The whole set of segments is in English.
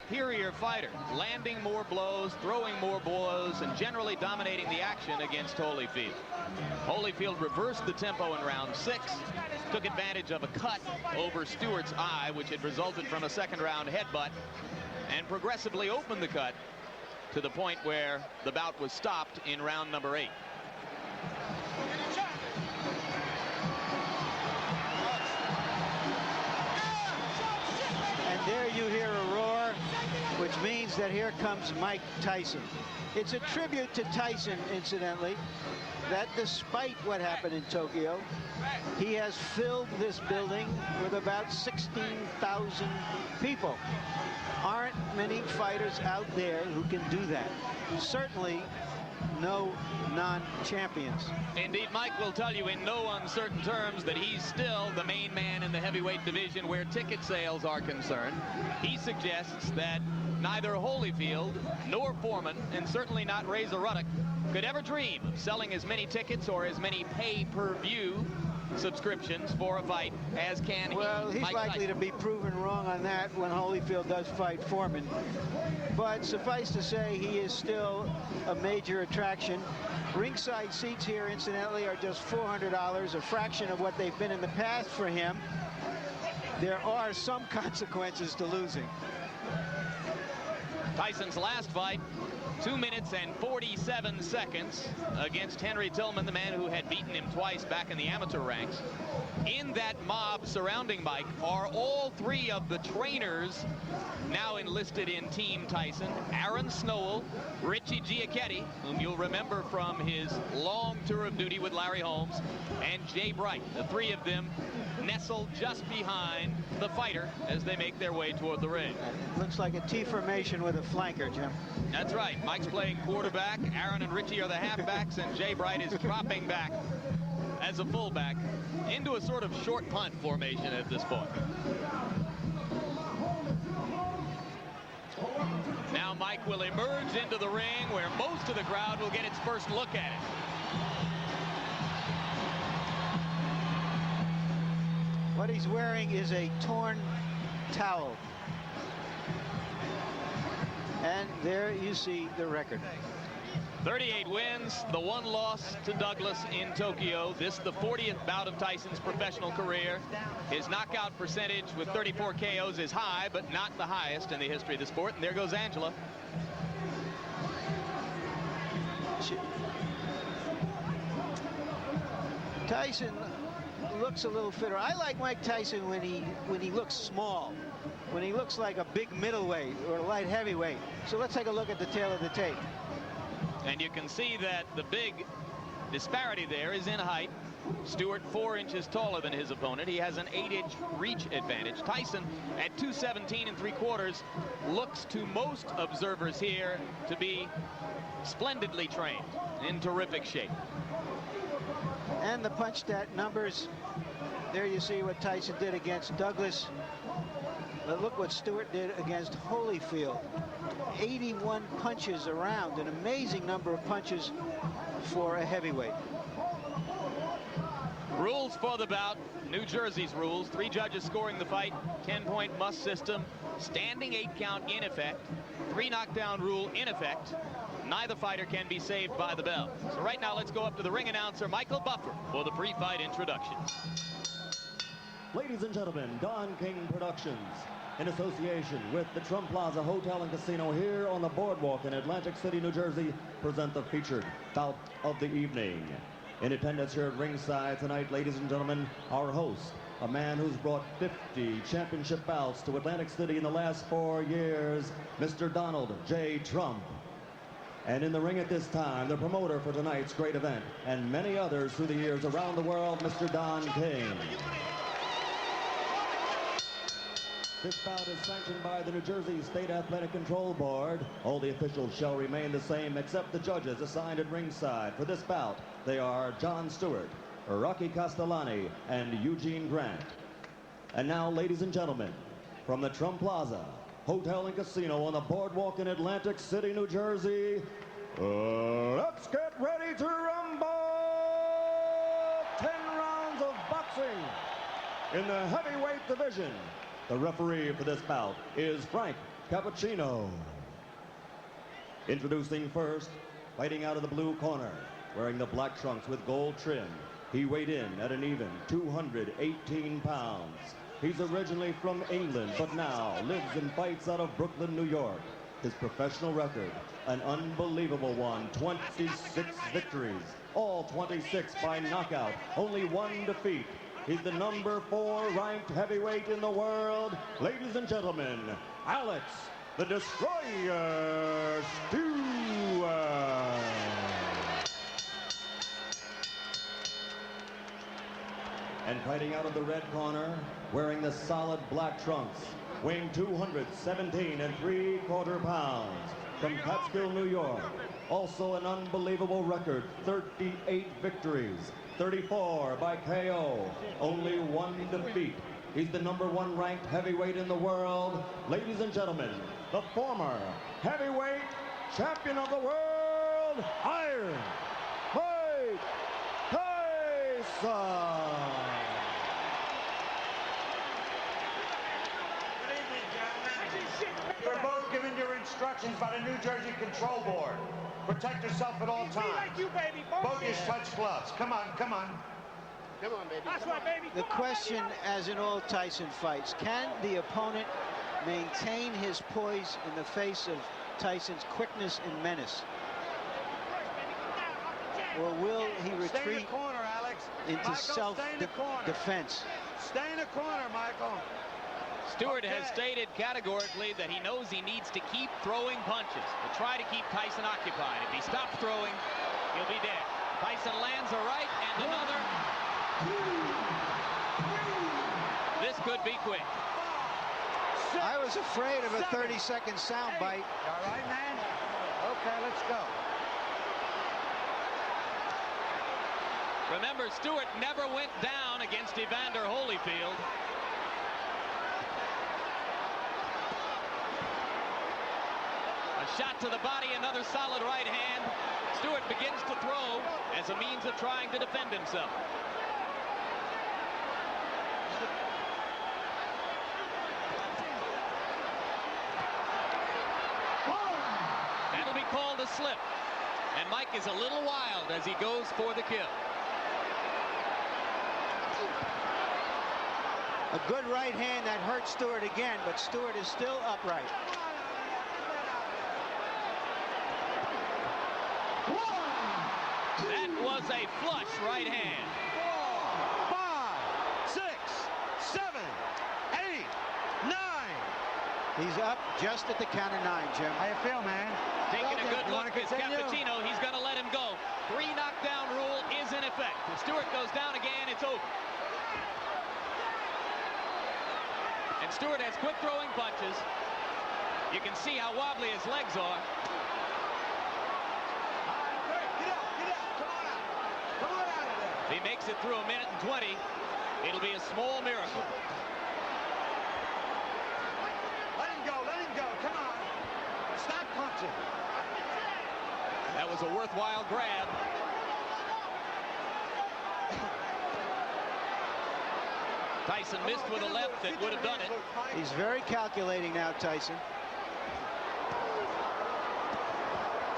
superior fighter, landing more blows, throwing more blows, and generally dominating the action against Holyfield. Holyfield reversed the tempo in round 6, took advantage of a cut over Stewart's eye, which had resulted from a second-round headbutt, and progressively opened the cut to the point where the bout was stopped in round number 8. And there you hear a roar, which means that here comes Mike Tyson. It's a tribute to Tyson, incidentally, that despite what happened in Tokyo, he has filled this building with about 16,000 people. Aren't many fighters out there who can do that. Certainly no non-champions. Indeed, Mike will tell you in no uncertain terms that he's still the main man in the heavyweight division where ticket sales are concerned. He suggests that neither Holyfield nor Foreman, and certainly not Razor Ruddock, could ever dream of selling as many tickets or as many pay-per-view subscriptions for a fight as can he. Well, he's Mike likely Tyson. to be proven wrong on that when Holyfield does fight Foreman. But suffice to say, he is still a major attraction. Ringside seats here, incidentally, are just $400, a fraction of what they've been in the past for him. There are some consequences to losing. Tyson's last fight, 2 minutes and 47 seconds against Henry Tillman, the man who had beaten him twice back in the amateur ranks. In that mob surrounding Mike are all 3 of the trainers now enlisted in Team Tyson: Aaron Snowell, Richie Giacchetti, whom you'll remember from his long tour of duty with Larry Holmes, and Jay Bright. The 3 of them nestled just behind the fighter as they make their way toward the ring. It looks like a T formation with a flanker, Jim. That's right. Mike's playing quarterback. Aaron and Richie are the halfbacks, and Jay Bright is dropping back as a fullback into a sort of short punt formation at this point. Now Mike will emerge into the ring where most of the crowd will get its first look at it. What he's wearing is a torn towel. And there you see the record. 38 wins, the 1 loss to Douglas in Tokyo. This the 40th bout of Tyson's professional career. His knockout percentage with 34 KOs is high, but not the highest in the history of the sport. And there goes Angela. Tyson looks a little fitter. I like Mike Tyson when he looks small, when he looks like a big middleweight or a light heavyweight. So let's take a look at the tail of the tape. And you can see that the big disparity there is in height. Stewart 4 inches taller than his opponent. He has an 8-inch reach advantage. Tyson at 217 3/4 looks to most observers here to be splendidly trained, in terrific shape. And the punch stat numbers, there you see what Tyson did against Douglas. But look what Stewart did against Holyfield. 81 punches around, an amazing number of punches for a heavyweight. Rules for the bout, New Jersey's rules. 3 judges scoring the fight, 10-point must system, standing 8 count in effect, 3 knockdown rule in effect. Neither fighter can be saved by the bell. So right now let's go up to the ring announcer, Michael Buffer, for the pre-fight introduction. Ladies and gentlemen, Don King Productions, in association with the Trump Plaza Hotel and Casino here on the boardwalk in Atlantic City, New Jersey, present the featured bout of the evening. In attendance here at ringside tonight, ladies and gentlemen, our host, a man who's brought 50 championship bouts to Atlantic City in the last 4 years, Mr. Donald J. Trump. And in the ring at this time, the promoter for tonight's great event, and many others through the years around the world, Mr. Don King. This bout is sanctioned by the New Jersey State Athletic Control Board. All the officials shall remain the same except the judges assigned at ringside. For this bout, they are John Stewart, Rocky Castellani, and Eugene Grant. And now, ladies and gentlemen, from the Trump Plaza Hotel and Casino on the boardwalk in Atlantic City, New Jersey, let's get ready to rumble! 10 rounds of boxing in the heavyweight division. The referee for this bout is Frank Cappuccino. Introducing first, fighting out of the blue corner, wearing the black trunks with gold trim. He weighed in at an even 218 pounds. He's originally from England, but now lives and fights out of Brooklyn, New York. His professional record, an unbelievable one, 26 victories, all 26 by knockout, only one defeat. He's the number 4 ranked heavyweight in the world. Ladies and gentlemen, Alex, the Destroyer Stewart. And fighting out of the red corner, wearing the solid black trunks, weighing 217 3/4 pounds, from Catskill, New York. Also an unbelievable record, 38 victories, 34 by KO, only one defeat. He's the number 1 ranked heavyweight in the world. Ladies and gentlemen, the former heavyweight champion of the world, Iron Mike Tyson. You're both given your instructions by the New Jersey Control Board. Protect yourself at all times. Both your touch gloves. Come on, come on. Come on, baby. That's right, baby. The question, as in all Tyson fights, can the opponent maintain his poise in the face of Tyson's quickness and menace? Or will he Stay in the retreat corner, Alex. into Michael, stay in the corner. self-defense? Stay in the corner, Michael. Stewart has stated categorically that he knows he needs to keep throwing punches to try to keep Tyson occupied. If he stops throwing, he'll be dead. Tyson lands a right and another. This could be quick. I was afraid of a 30-second soundbite. All right, man? Okay, let's go. Remember, Stewart never went down against Evander Holyfield. A shot to the body, another solid right hand. Stewart begins to throw as a means of trying to defend himself. That'll be called a slip. And Mike is a little wild as he goes for the kill. A good right hand that hurt Stewart again, but Stewart is still upright. That was a flush right hand. 4, 5, 6, 7, 8, 9. He's up just at the count of 9, Jim. How you feel, man? Taking a good You look wanna at continue? Cappuccino. He's going to let him go. 3 knockdown rule is in effect. If Stewart goes down again, it's over. And Stewart has quick throwing punches. You can see how wobbly his legs are. If he makes it through 1 minute and 20, it'll be a small miracle. Let him go, come on. Stop punching. That was a worthwhile grab. Tyson missed with a left that would have done it. He's very calculating now, Tyson.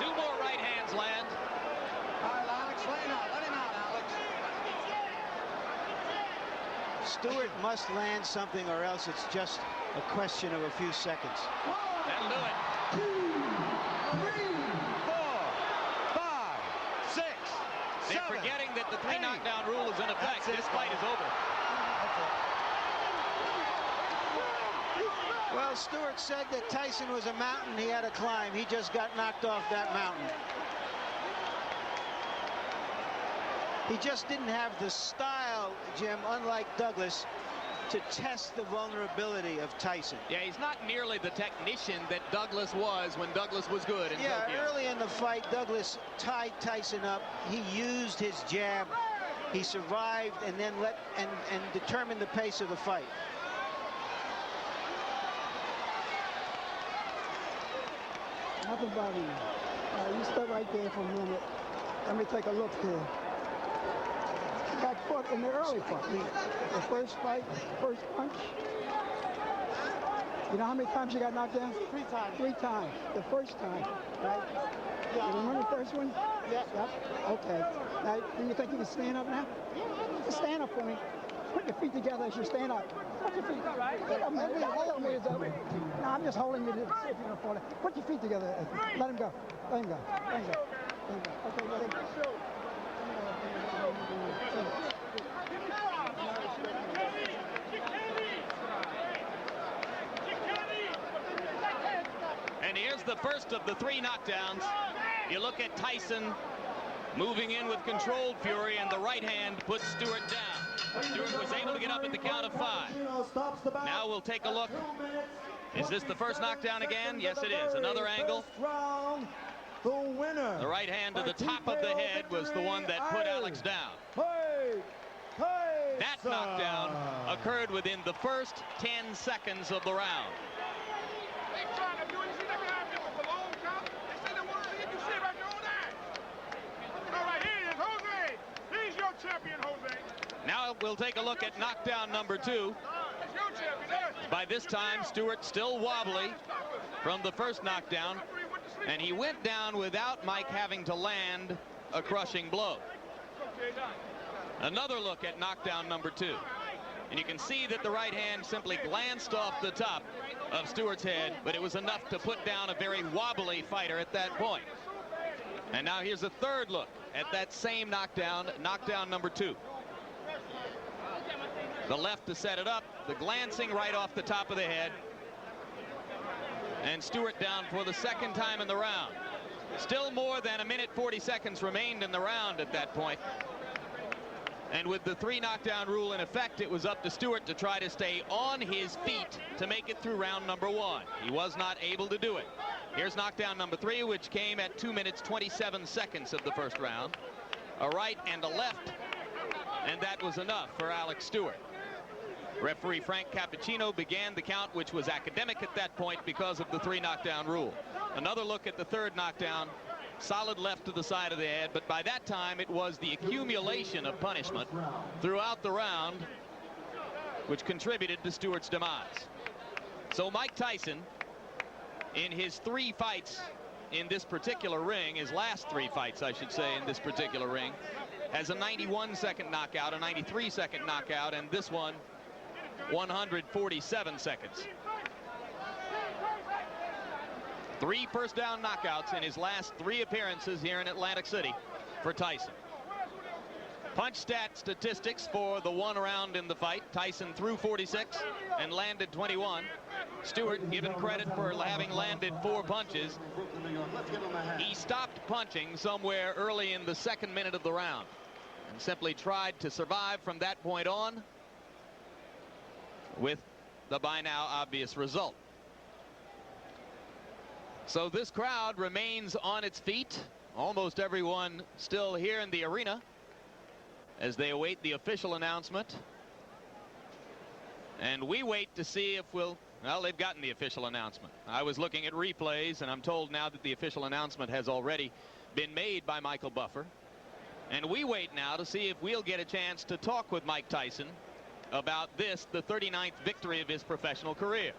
2 more right hands land. All right, Alex, let him out, Alex. Stewart must land something, or else it's just a question of a few seconds. That'll do it. 2, 3, 4, 5, 6, They're 7. forgetting that the 3 8. knockdown rule is in effect. That's it. This fight is over. Well, Stewart said that Tyson was a mountain he had to climb. He just got knocked off that mountain. He just didn't have the style, Jim, unlike Douglas, to test the vulnerability of Tyson. Yeah, he's not nearly the technician that Douglas was when Douglas was good in Tokyo. Early in the fight, Douglas tied Tyson up. He used his jab. He survived and then and determined the pace of the fight. Nothing bothering you. You stay right there for a minute. Let me take a look here. Got caught in the early fight. The first fight, first punch. You know how many times you got knocked down? 3 times. 3 times. The first time, right? Yeah. You remember the first one? Yeah. Yep. Okay. Now, do you think you can stand up now? Yeah. Stand up for me. Put your feet together as you stand up. Put your feet. Right. No, I'm just holding you to see if you don't fall down. Put your feet together. Let him go. Let him go. Let him go. Let him go. Okay, let him go. And here's the first of the 3 knockdowns. You look at Tyson moving in with controlled fury, and the right hand puts Stewart down. Stewart was able to get up at the count of 5. Now we'll take a look. Is this the first knockdown again? Yes, it is. Another angle. The right hand to the top of the head was the one that put Alex down. That knockdown occurred within the first 10 seconds of the round. Now we'll take a look at knockdown number 2. By this time, Stewart still wobbly from the first knockdown, and he went down without Mike having to land a crushing blow. Another look at knockdown number 2. And you can see that the right hand simply glanced off the top of Stewart's head, but it was enough to put down a very wobbly fighter at that point. And now here's a third look at that same knockdown, knockdown number 2. The left to set it up, the glancing right off the top of the head. And Stewart down for the second time in the round. Still more than 1:40 remained in the round at that point. And with the 3 knockdown rule in effect, it was up to Stewart to try to stay on his feet to make it through round number 1. He was not able to do it. Here's knockdown number 3, which came at 2:27 of the first round. A right and a left, and that was enough for Alex Stewart. Referee Frank Cappuccino began the count, which was academic at that point because of the 3 knockdown rule. Another look at the third knockdown. Solid left to the side of the head, but by that time it was the accumulation of punishment throughout the round which contributed to Stewart's demise. So Mike Tyson, in his 3 fights in this particular ring, his last 3 fights I should say in this particular ring, has a 91-second knockout, a 93-second knockout, and this one 147 seconds. 3 first down knockouts in his last 3 appearances here in Atlantic City for Tyson. Punch stat statistics for the 1 round in the fight. Tyson threw 46 and landed 21. Stewart given credit for having landed 4 punches. He stopped punching somewhere early in the 2nd minute of the round and simply tried to survive from that point on, with the by now obvious result. So this crowd remains on its feet, almost everyone still here in the arena as they await the official announcement. And we wait to see if well, they've gotten the official announcement. I was looking at replays, and I'm told now that the official announcement has already been made by Michael Buffer. And we wait now to see if we'll get a chance to talk with Mike Tyson about this, the 39th victory of his professional career.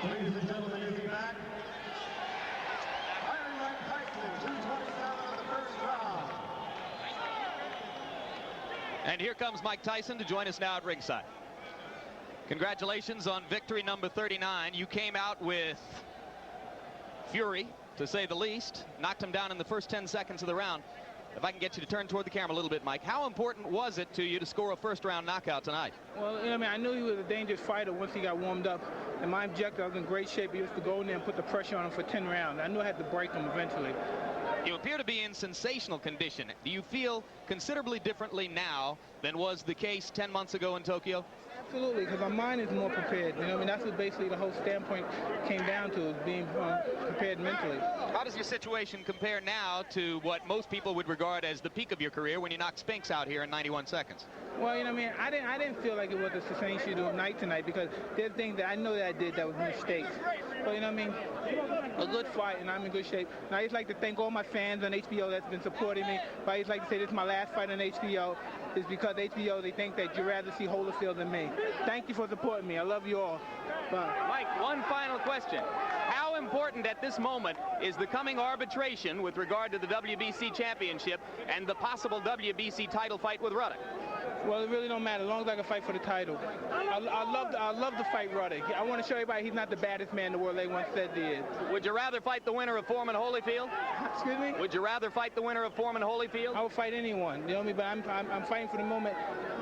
Ladies and gentlemen, you'll be back. Fighting Mike Tyson, 2:27 of the first round. And here comes Mike Tyson to join us now at ringside. Congratulations on victory number 39. You came out with fury, to say the least. Knocked him down in the first 10 seconds of the round. If I can get you to turn toward the camera a little bit, Mike, how important was it to you to score a first-round knockout tonight? Well, I mean, I knew he was a dangerous fighter once he got warmed up. And my objective, I was in great shape. He was to go in there and put the pressure on him for 10 rounds. I knew I had to break him eventually. You appear to be in sensational condition. Do you feel considerably differently now than was the case 10 months ago in Tokyo? Absolutely, because my mind is more prepared. You know what I mean? That's what basically the whole standpoint came down to, is being prepared mentally. How does your situation compare now to what most people would regard as the peak of your career when you knocked Spinks out here in 91 seconds? Well, you know what I mean? I didn't feel like it was a same shooter of night tonight, because there's things that I know that I did that was mistakes. But you know what I mean? A good fight, and I'm in good shape. And I just like to thank all my fans on HBO that's been supporting me. But I just like to say this is my last fight on HBO. Is because HBO, they think that you'd rather see Holyfield than me. Thank you for supporting me. I love you all. Bye. Mike, one final question. How important at this moment is the coming arbitration with regard to the WBC championship and the possible WBC title fight with Ruddock? Well, it really don't matter, as long as I can fight for the title. I love to fight Ruddock. I want to show everybody he's not the baddest man in the world they once said he is. Would you rather fight the winner of Foreman Holyfield? Excuse me? Would you rather fight the winner of Foreman Holyfield? I would fight anyone, you know what I mean? But I'm fighting for the moment.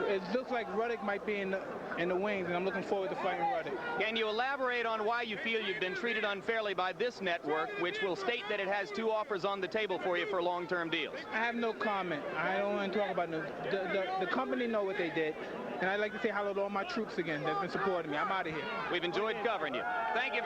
It looks like Ruddock might be in the wings, and I'm looking forward to fighting Ruddock. Can you elaborate on why you feel you've been treated unfairly by this network, which will state that it has 2 offers on the table for you for long-term deals? I have no comment. I don't want to talk about the company know what they did, and I'd like to say hello to all my troops again that's been supporting me. I'm out of here. We've enjoyed covering you. Thank you.